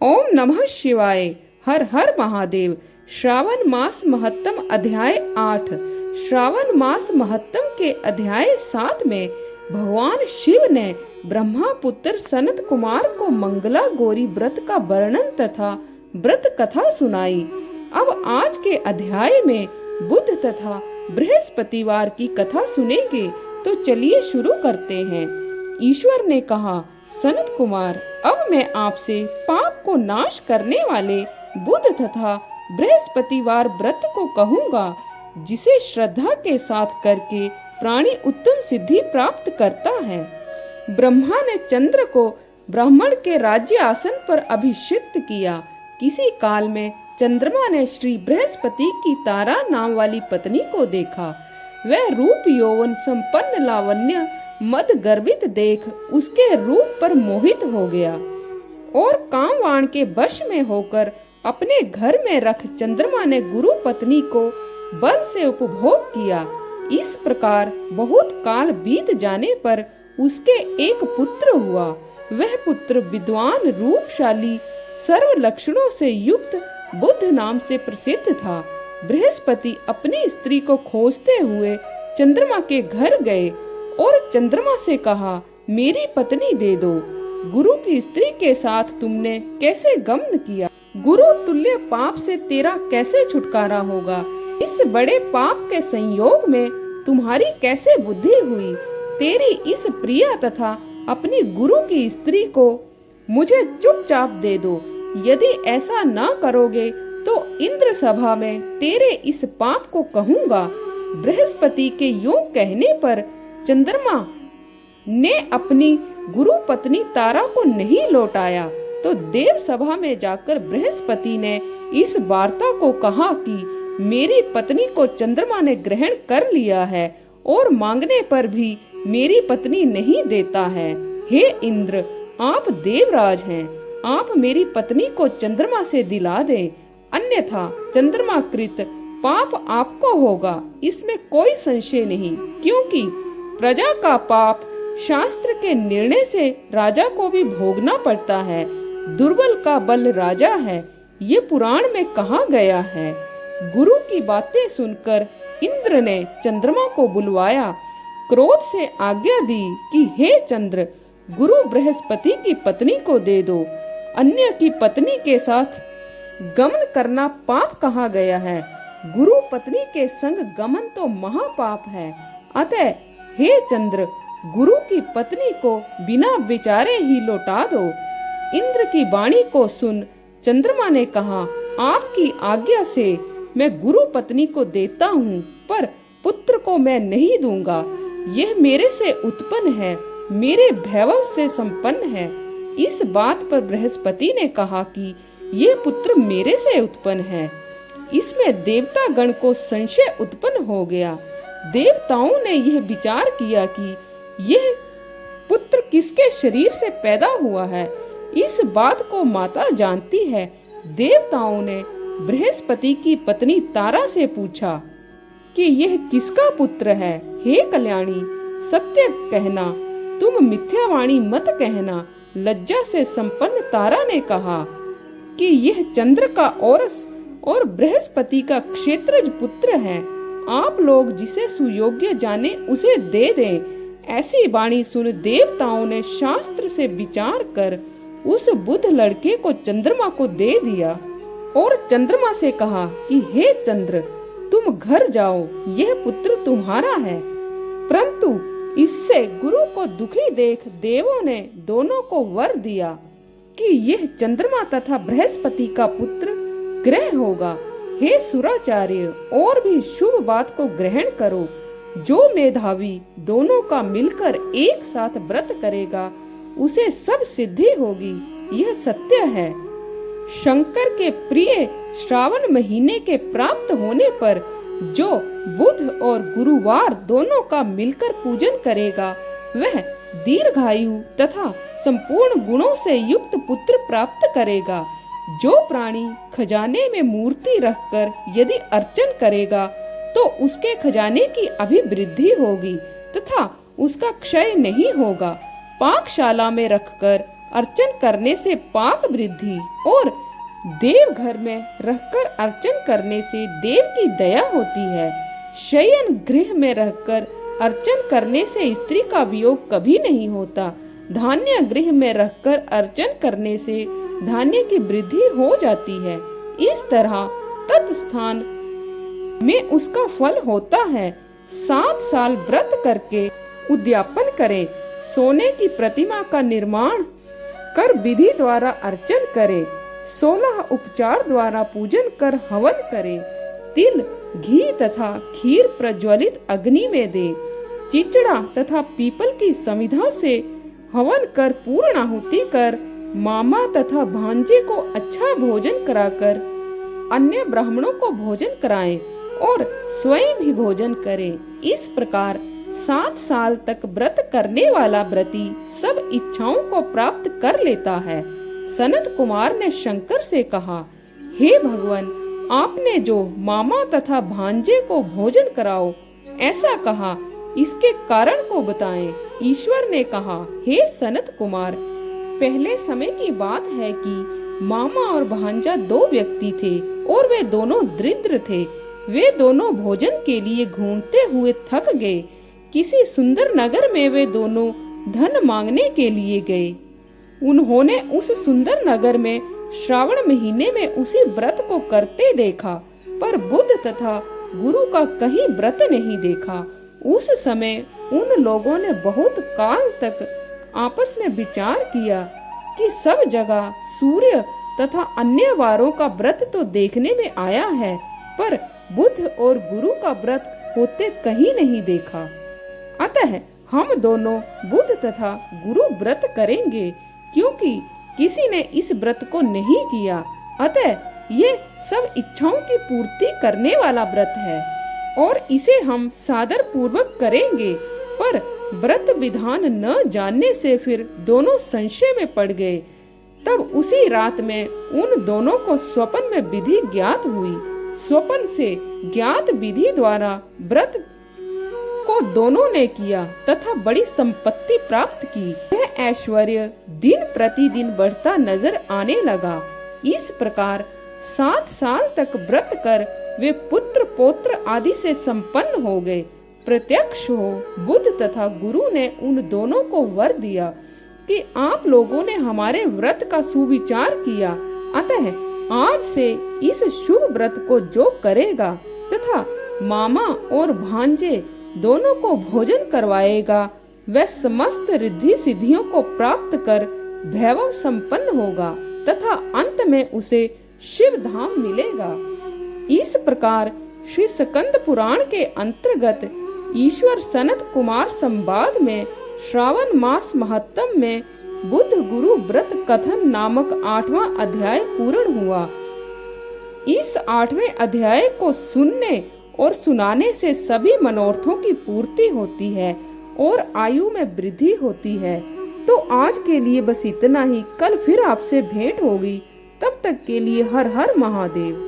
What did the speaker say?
ओम नमः शिवाय। हर हर महादेव। श्रावण मास महत्तम अध्याय 8। श्रावण मास महत्तम के अध्याय 7 में भगवान शिव ने ब्रह्मा पुत्र सनत कुमार को मंगला गौरी व्रत का वर्णन तथा व्रत कथा सुनाई। अब आज के अध्याय में बुध तथा बृहस्पतिवार की कथा सुनेंगे, तो चलिए शुरू करते हैं। ईश्वर ने कहा, सनत कुमार, अब मैं आपसे पाप को नाश करने वाले बुध तथा बृहस्पतिवार व्रत को कहूँगा, जिसे श्रद्धा के साथ करके प्राणी उत्तम सिद्धि प्राप्त करता है। ब्रह्मा ने चंद्र को ब्राह्मण के राज्य आसन पर अभिषिक्त किया। किसी काल में चंद्रमा ने श्री बृहस्पति की तारा नाम वाली पत्नी को देखा। वह रूप यौवन संपन्न लावण्य मद गर्वित देख उसके रूप पर मोहित हो गया और कामवाण के वश में होकर अपने घर में रख चंद्रमा ने गुरु पत्नी को बल से उपभोग किया। इस प्रकार बहुत काल बीत जाने पर उसके एक पुत्र हुआ। वह पुत्र विद्वान, रूपशाली, सर्व लक्षणों से युक्त बुध नाम से प्रसिद्ध था। बृहस्पति अपनी स्त्री को खोजते हुए चंद्रमा के घर गए और चंद्रमा से कहा, मेरी पत्नी दे दो। गुरु की स्त्री के साथ तुमने कैसे गमन किया? गुरु तुल्य पाप से तेरा कैसे छुटकारा होगा? इस बड़े पाप के संयोग में तुम्हारी कैसे बुद्धि हुई? तेरी इस प्रिया तथा अपनी गुरु की स्त्री को मुझे चुपचाप दे दो। यदि ऐसा न करोगे तो इंद्र सभा में तेरे इस पाप को कहूँगा। बृहस्पति के यूं कहने पर चंद्रमा ने अपनी गुरु पत्नी तारा को नहीं लौटाया, तो देव सभा में जाकर बृहस्पति ने इस वार्ता को कहा कि मेरी पत्नी को चंद्रमा ने ग्रहण कर लिया है और मांगने पर भी मेरी पत्नी नहीं देता है। हे इंद्र, आप देवराज हैं, आप मेरी पत्नी को चंद्रमा से दिला दें, अन्यथा चंद्रमा कृत पाप आपको होगा। इसमें कोई संशय नहीं, क्योंकि प्रजा का पाप शास्त्र के निर्णय से राजा को भी भोगना पड़ता है। दुर्बल का बल राजा है, ये पुराण में कहा गया है। गुरु की बातें सुनकर इंद्र ने चंद्रमा को बुलवाया, क्रोध से आज्ञा दी कि हे चंद्र, गुरु बृहस्पति की पत्नी को दे दो। अन्य की पत्नी के साथ गमन करना पाप कहा गया है। गुरु पत्नी के संग गमन तो महापाप है। अतः हे चंद्र, गुरु की पत्नी को बिना विचारे ही लौटा दो। इंद्र की वाणी को सुन चंद्रमा ने कहा, आपकी आज्ञा से मैं गुरु पत्नी को देता हूँ, पर पुत्र को मैं नहीं दूंगा। यह मेरे से उत्पन्न है, मेरे वैभव से संपन्न है। इस बात पर बृहस्पति ने कहा कि यह पुत्र मेरे से उत्पन्न है। इसमें देवता गण को संशय उत्पन्न हो गया। देवताओं ने यह विचार किया कि यह पुत्र किसके शरीर से पैदा हुआ है। इस बात को माता जानती है। देवताओं ने बृहस्पति की पत्नी तारा से पूछा कि यह किसका पुत्र है। हे कल्याणी, सत्य कहना, तुम मिथ्यावाणी मत कहना। लज्जा से संपन्न तारा ने कहा कि यह चंद्र का औरस और बृहस्पति का क्षेत्रज पुत्र है। आप लोग जिसे सुयोग्य जाने उसे दे दें। ऐसी वाणी सुन देवताओं ने शास्त्र से विचार कर उस बुध लड़के को चंद्रमा को दे दिया और चंद्रमा से कहा कि हे चंद्र, तुम घर जाओ, यह पुत्र तुम्हारा है। परंतु इससे गुरु को दुखी देख देवों ने दोनों को वर दिया कि यह चंद्रमा तथा बृहस्पति का पुत्र ग्रह होगा। हे सुराचार्य, और भी शुभ बात को ग्रहण करो। जो मेधावी दोनों का मिलकर एक साथ व्रत करेगा, उसे सब सिद्धि होगी, यह सत्य है। शंकर के प्रिय श्रावण महीने के प्राप्त होने पर जो बुध और गुरुवार दोनों का मिलकर पूजन करेगा, वह दीर्घायु तथा संपूर्ण गुणों से युक्त पुत्र प्राप्त करेगा। जो प्राणी खजाने में मूर्ति रखकर यदि अर्चन करेगा, तो उसके खजाने की अभिवृद्धि होगी तथा उसका क्षय नहीं होगा। पाकशाला में रखकर अर्चन करने से पाप वृद्धि और देव घर में रहकर अर्चन करने से देव की दया होती है। शयन गृह में रहकर अर्चन करने से स्त्री का वियोग कभी नहीं होता। धान्य गृह में रहकर अर्चन करने से धान्य की वृद्धि हो जाती है। इस तरह तत्स्थान में उसका फल होता है। 7 साल व्रत करके उद्यापन करे, सोने की प्रतिमा का निर्माण कर विधि द्वारा अर्चन करे, 16 उपचार द्वारा पूजन कर हवन करे, तिल घी तथा खीर प्रज्वलित अग्नि में दे, चिचड़ा तथा पीपल की समिधा से हवन कर पूर्ण आहुति कर मामा तथा भांजे को अच्छा भोजन कराकर अन्य ब्राह्मणों को भोजन कराएं और स्वयं भी भोजन करें। इस प्रकार 7 साल तक व्रत करने वाला व्रती सब इच्छाओं को प्राप्त कर लेता है। सनत कुमार ने शंकर से कहा, हे भगवान, आपने जो मामा तथा भांजे को भोजन कराओ ऐसा कहा, इसके कारण को बताएं। ईश्वर ने कहा, हे सनत कुमार, पहले समय की बात है कि मामा और भांजा 2 व्यक्ति थे और वे दोनों दरिद्र थे। वे दोनों भोजन के लिए घूमते हुए थक गए। किसी सुंदर नगर में वे दोनों धन मांगने के लिए गए। उन्होंने उस सुंदर नगर में श्रावण महीने में उसी व्रत को करते देखा, पर बुद्ध तथा गुरु का कहीं व्रत नहीं देखा। उस समय उन लोगों ने बहुत काल तक आपस में विचार किया कि सब जगह सूर्य तथा अन्य वारों का व्रत तो देखने में आया है, पर बुद्ध और गुरु का व्रत होते कहीं नहीं देखा। अतः हम दोनों बुद्ध तथा गुरु व्रत करेंगे, क्योंकि किसी ने इस व्रत को नहीं किया। अतः ये सब इच्छाओं की पूर्ति करने वाला व्रत है और इसे हम सादर पूर्वक करेंगे। पर व्रत विधान न जानने से फिर दोनों संशय में पड़ गए। तब उसी रात में उन दोनों को स्वप्न में विधि ज्ञात हुई। स्वप्न से ज्ञात विधि द्वारा व्रत को दोनों ने किया तथा बड़ी संपत्ति प्राप्त की। यह ऐश्वर्य दिन प्रतिदिन बढ़ता नजर आने लगा। इस प्रकार 7 साल तक व्रत कर वे पुत्र पौत्र आदि से संपन्न हो गए। प्रत्यक्ष हो बुद्ध तथा गुरु ने उन दोनों को वर दिया कि आप लोगों ने हमारे व्रत का सुविचार किया, अतः आज से इस शुभ व्रत को जो करेगा तथा मामा और भांजे दोनों को भोजन करवाएगा, वह समस्त रिद्धि सिद्धियों को प्राप्त कर वैभव संपन्न होगा तथा अंत में उसे शिव धाम मिलेगा। इस प्रकार श्री स्कंद पुराण के अंतर्गत ईश्वर सनत कुमार संवाद में श्रावण मास महत्तम में बुद्ध गुरु व्रत कथन नामक 8वां अध्याय पूर्ण हुआ। इस 8वें अध्याय को सुनने और सुनाने से सभी मनोरथों की पूर्ति होती है और आयु में वृद्धि होती है। तो आज के लिए बस इतना ही। कल फिर आपसे भेंट होगी। तब तक के लिए हर हर महादेव।